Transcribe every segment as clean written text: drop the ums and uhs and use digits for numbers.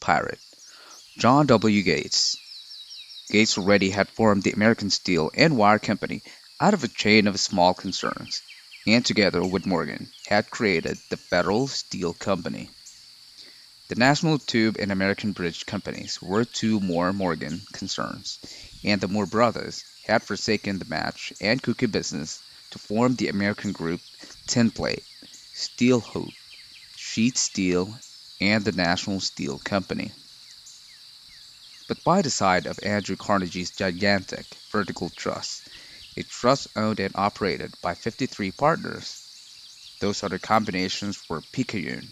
pirate, John W. Gates. Gates already had formed the American Steel and Wire Company out of a chain of small concerns, and together with Morgan had created the Federal Steel Company. The National Tube and American Bridge Companies were two more Morgan concerns, and the Moore brothers had forsaken the match and cookie business to form the American group Tinplate, Steel Hope, Sheet Steel, and the National Steel Company. But by the side of Andrew Carnegie's gigantic vertical trust, a trust owned and operated by 53 partners, those other combinations were picayune.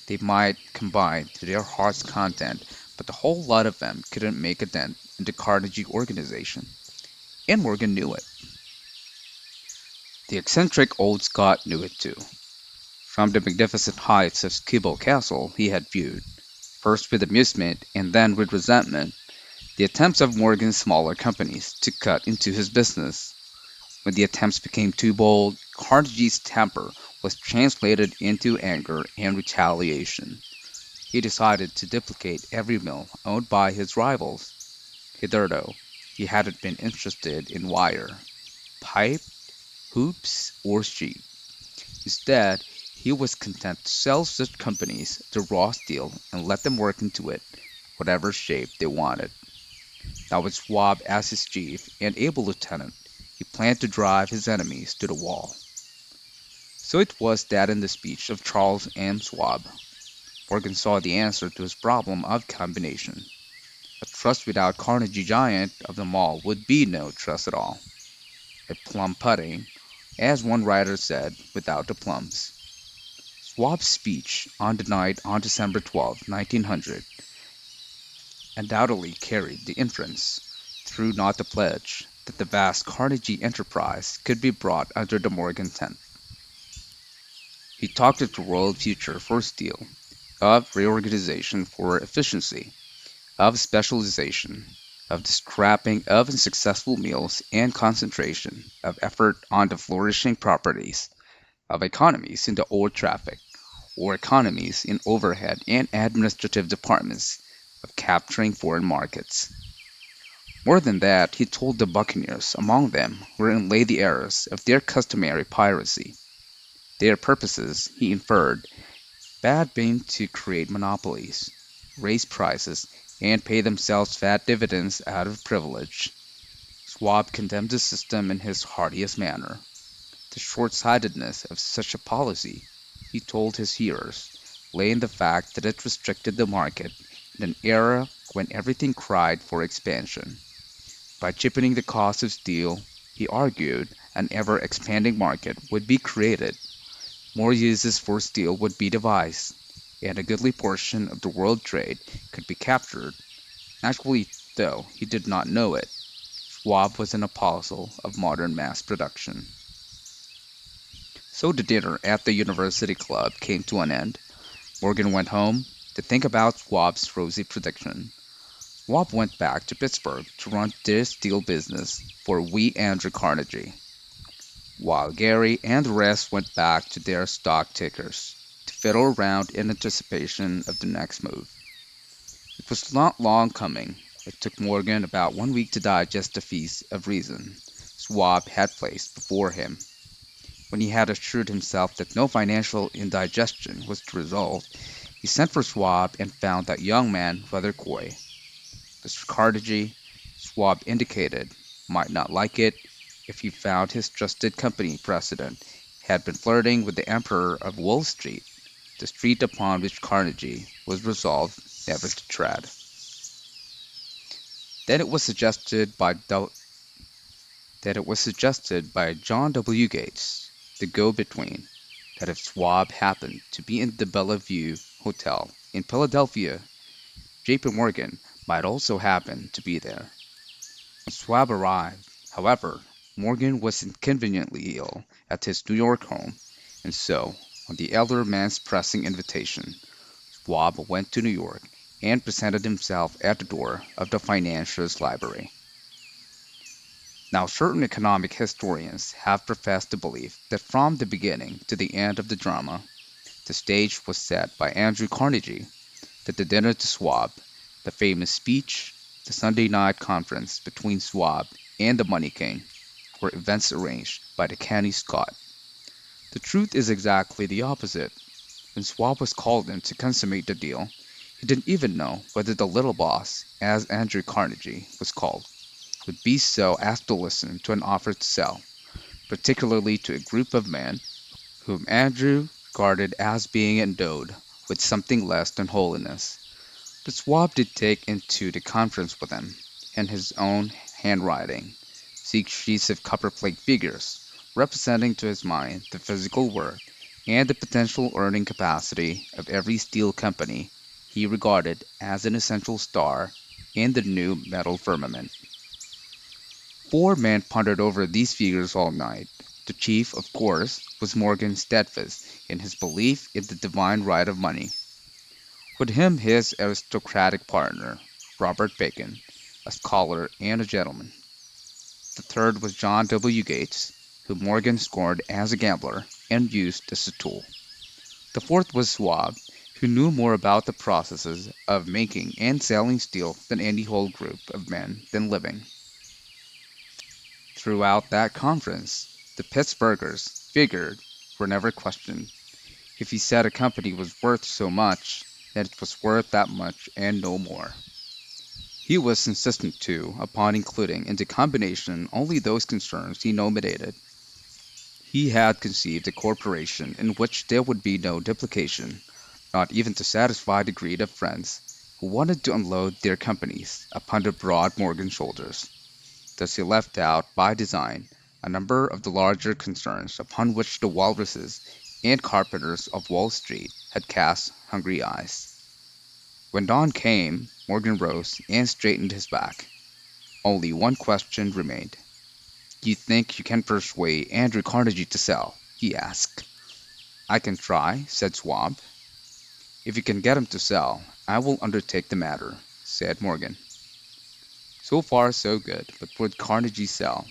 They might combine to their heart's content, but the whole lot of them couldn't make a dent in the Carnegie organization, and Morgan knew it. The eccentric old Scot knew it too. From the magnificent heights of Skibo Castle he had viewed, first with amusement and then with resentment, the attempts of Morgan's smaller companies to cut into his business. When the attempts became too bold, Carnegie's temper was translated into anger and retaliation. He decided to duplicate every mill owned by his rivals. Hitherto, he hadn't been interested in wire, pipe, hoops, or sheet. Instead, he was content to sell such companies the raw steel and let them work into it, whatever shape they wanted. Now with Schwab as his chief and able lieutenant, he planned to drive his enemies to the wall. So it was that in the speech of Charles M. Schwab, Morgan saw the answer to his problem of combination. A trust without Carnegie giant of them all would be no trust at all. A plum pudding, as one writer said, without the plums. Schwab's speech on the night on December 12, 1900, undoubtedly carried the inference, through not the pledge, that the vast Carnegie enterprise could be brought under the Morgan tent. He talked of the world future for steel, of reorganization for efficiency, of specialization, of the scrapping of unsuccessful mills and concentration of effort on the flourishing properties, of economies in the old traffic, or economies in overhead and administrative departments, of capturing foreign markets. More than that, he told the buccaneers among them wherein lay the errors of their customary piracy. Their purposes, he inferred, had been to create monopolies, raise prices, and pay themselves fat dividends out of privilege. Schwab condemned the system in his heartiest manner. The short-sightedness of such a policy, he told his hearers, lay in the fact that it restricted the market in an era when everything cried for expansion. By cheapening the cost of steel, he argued, an ever-expanding market would be created, more uses for steel would be devised, and a goodly portion of the world trade could be captured. Actually, though he did not know it, Schwab was an apostle of modern mass production. So the dinner at the University Club came to an end. Morgan went home to think about Schwab's rosy prediction. Schwab went back to Pittsburgh to run their steel business for wee Andrew Carnegie, while Gary and the rest went back to their stock tickers to fiddle around in anticipation of the next move. It was not long coming. It took Morgan about 1 week to digest the feast of reason Schwab had placed before him. When he had assured himself that no financial indigestion was the result, he sent for Schwab and found that young man rather coy. Mr. Carnegie, Schwab indicated, might not like it if he found his trusted company president had been flirting with the Emperor of Wall Street, the street upon which Carnegie was resolved never to tread. Then it was suggested by John W. Gates, the go-between, that if Schwab happened to be in the Bellevue Hotel in Philadelphia, J.P. Morgan might also happen to be there. When Schwab arrived, however, Morgan was inconveniently ill at his New York home, and so, on the elder man's pressing invitation, Schwab went to New York and presented himself at the door of the financier's library. Now, certain economic historians have professed the belief that from the beginning to the end of the drama, the stage was set by Andrew Carnegie, that the dinner to Schwab, the famous speech, the Sunday night conference between Schwab and the Money King, were events arranged by the canny Scot. The truth is exactly the opposite. When Schwab was called in to consummate the deal, he didn't even know whether the little boss, as Andrew Carnegie was called, would be so asked to listen to an offer to sell, particularly to a group of men whom Andrew regarded as being endowed with something less than holiness. But Schwab did take into the conference with him, in his own handwriting, 6 sheets of copperplate figures, representing to his mind the physical worth and the potential earning capacity of every steel company he regarded as an essential star in the new metal firmament. 4 men pondered over these figures all night. The chief, of course, was Morgan steadfast in his belief in the divine right of money. With him his aristocratic partner, Robert Bacon, a scholar and a gentleman. The third was John W. Gates, whom Morgan scorned as a gambler and used as a tool. The fourth was Schwab, who knew more about the processes of making and selling steel than any whole group of men then living. Throughout that conference, the Pittsburghers figured were never questioned. If he said a company was worth so much, then it was worth that much and no more. He was insistent, too, upon including in the combination only those concerns he nominated. He had conceived a corporation in which there would be no duplication, not even to satisfy the greed of friends who wanted to unload their companies upon the broad Morgan shoulders. Thus he left out, by design, a number of the larger concerns upon which the walruses and carpenters of Wall Street had cast hungry eyes. When dawn came, Morgan rose and straightened his back. Only one question remained. "You think you can persuade Andrew Carnegie to sell?" he asked. "I can try," said Schwab. "If you can get him to sell, I will undertake the matter," said Morgan. So far so good, but would Carnegie sell?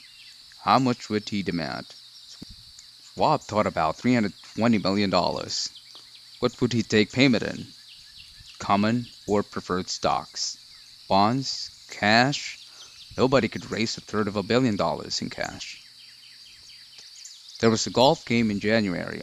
How much would he demand? Schwab thought about $320 million. What would he take payment in? Common or preferred stocks? Bonds? Cash? Nobody could raise a third of $1 billion in cash. There was a golf game in January